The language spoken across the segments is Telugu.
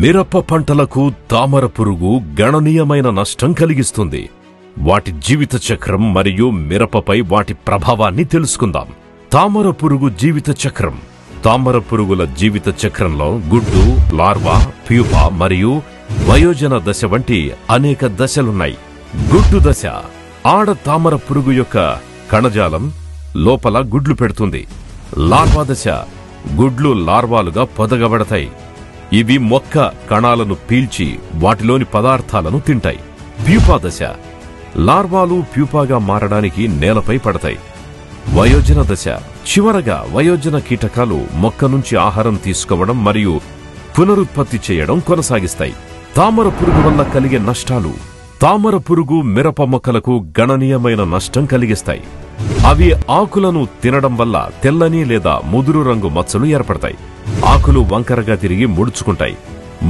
మిరప పంటలకు తామర పురుగు గణనీయమైన నష్టం కలిగిస్తుంది. వాటి జీవిత చక్రం మరియు మిరపపై వాటి ప్రభావాన్ని తెలుసుకుందాం. తామర పురుగు జీవిత చక్రం. తామర పురుగుల జీవిత చక్రంలో గుడ్డు, లార్వా, ప్యూపా మరియు వయోజన దశ వంటి అనేక దశలున్నాయి. గుడ్డు దశ. ఆడ తామర పురుగు యొక్క కణజాలం లోపల గుడ్లు పెడుతుంది. లార్వా దశ. గుడ్లు లార్వాలుగా పొదగబడతాయి. ఇవి మొక్క కణాలను పీల్చి వాటిలోని పదార్థాలను తింటాయి. ప్యూపా దశ. లార్వాలు ప్యూపాగా మారడానికి నేలపై పడతాయి. వయోజన దశ. చివరగా వయోజన కీటకాలు మొక్క నుంచి ఆహారం తీసుకోవడం మరియు పునరుత్పత్తి చేయడం కొనసాగిస్తాయి. తామర పురుగు వల్ల కలిగే నష్టాలు. తామర పురుగు మిరప మొక్కలకు గణనీయమైన నష్టం కలిగిస్తాయి. అవి ఆకులను తినడం వల్ల తెల్లని లేదా ముదురు రంగు మచ్చలు ఏర్పడతాయి. ఆకులు వంకరగా తిరిగి ముడుచుకుంటాయి.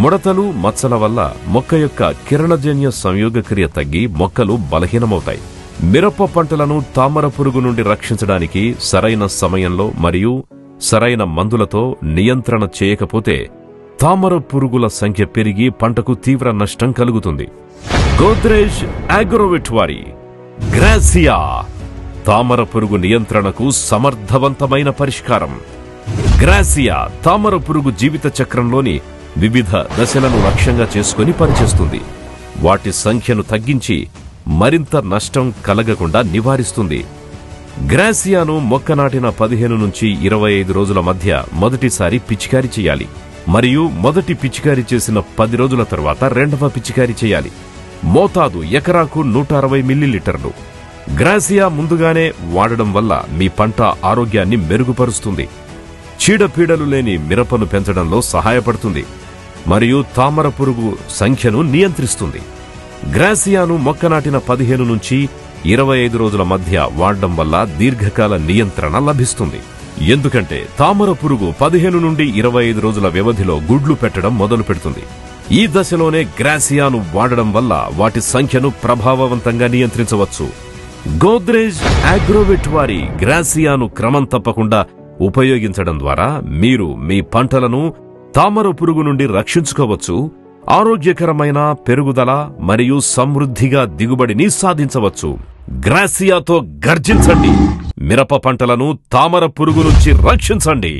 ముడతలు, మచ్చల వల్ల మొక్క యొక్క కిరణజన్య సంయోగక్రియ తగ్గి మొక్కలు బలహీనమవుతాయి. మిరప పంటలను తామర పురుగు నుండి రక్షించడానికి సరైన సమయంలో మరియు సరైన మందులతో నియంత్రణ చేయకపోతే తామర పురుగుల సంఖ్య పెరిగి పంటకు తీవ్ర నష్టం కలుగుతుంది. గోద్రేజ్ అగ్రోవెట్ వారి గ్రాసియా తామర పురుగు నియంత్రణకు సమర్థవంతమైన పరిష్కారం. గ్రాసియా తామర పురుగు జీవిత చక్రంలోని వివిధ దశలను లక్ష్యంగా చేసుకుని పనిచేస్తుంది. వాటి సంఖ్యను తగ్గించి మరింత నష్టం కలగకుండా నివారిస్తుంది. గ్రాసియాను మొక్క నాటిన 15 నుంచి 25 రోజుల మధ్య మొదటిసారి పిచికారీ చేయాలి మరియు మొదటి పిచికారీ చేసిన 10 రోజుల తర్వాత రెండవ పిచికారీ చేయాలి. మోతాదు ఎకరాకు 160 మిల్లీలీటర్లు. గ్రాసియా ముందుగానే వాడడం వల్ల మీ పంట ఆరోగ్యాన్ని మెరుగుపరుస్తుంది. చీడపీడలు లేని మిరపను పెంచడంలో సహాయపడుతుంది మరియు తామర పురుగు సంఖ్యను నియంత్రిస్తుంది. గ్రాసియాను మొక్క నాటిన 15 నుంచి 25 రోజుల మధ్య వాడడం వల్ల దీర్ఘకాల నియంత్రణ లభిస్తుంది. ఎందుకంటే తామర పురుగు 15 నుండి 25 రోజుల వ్యవధిలో గుడ్లు పెట్టడం మొదలు పెడుతుంది. ఈ దశలోనే గ్రాసియాను వాడడం వల్ల వాటి సంఖ్యను ప్రభావవంతంగా నియంత్రించవచ్చు. గోద్రేజ్ అగ్రోవెట్ వారి గ్రాసియాను క్రమం తప్పకుండా ఉపయోగించడం ద్వారా మీరు మీ పంటలను తామర పురుగు నుండి రక్షించుకోవచ్చు. ఆరోగ్యకరమైన పెరుగుదల మరియు సమృద్ధిగా దిగుబడిని సాధించవచ్చు. గ్రాసియాతో గర్జించండి. మిరప పంటలను తామర పురుగు నుంచి రక్షించండి.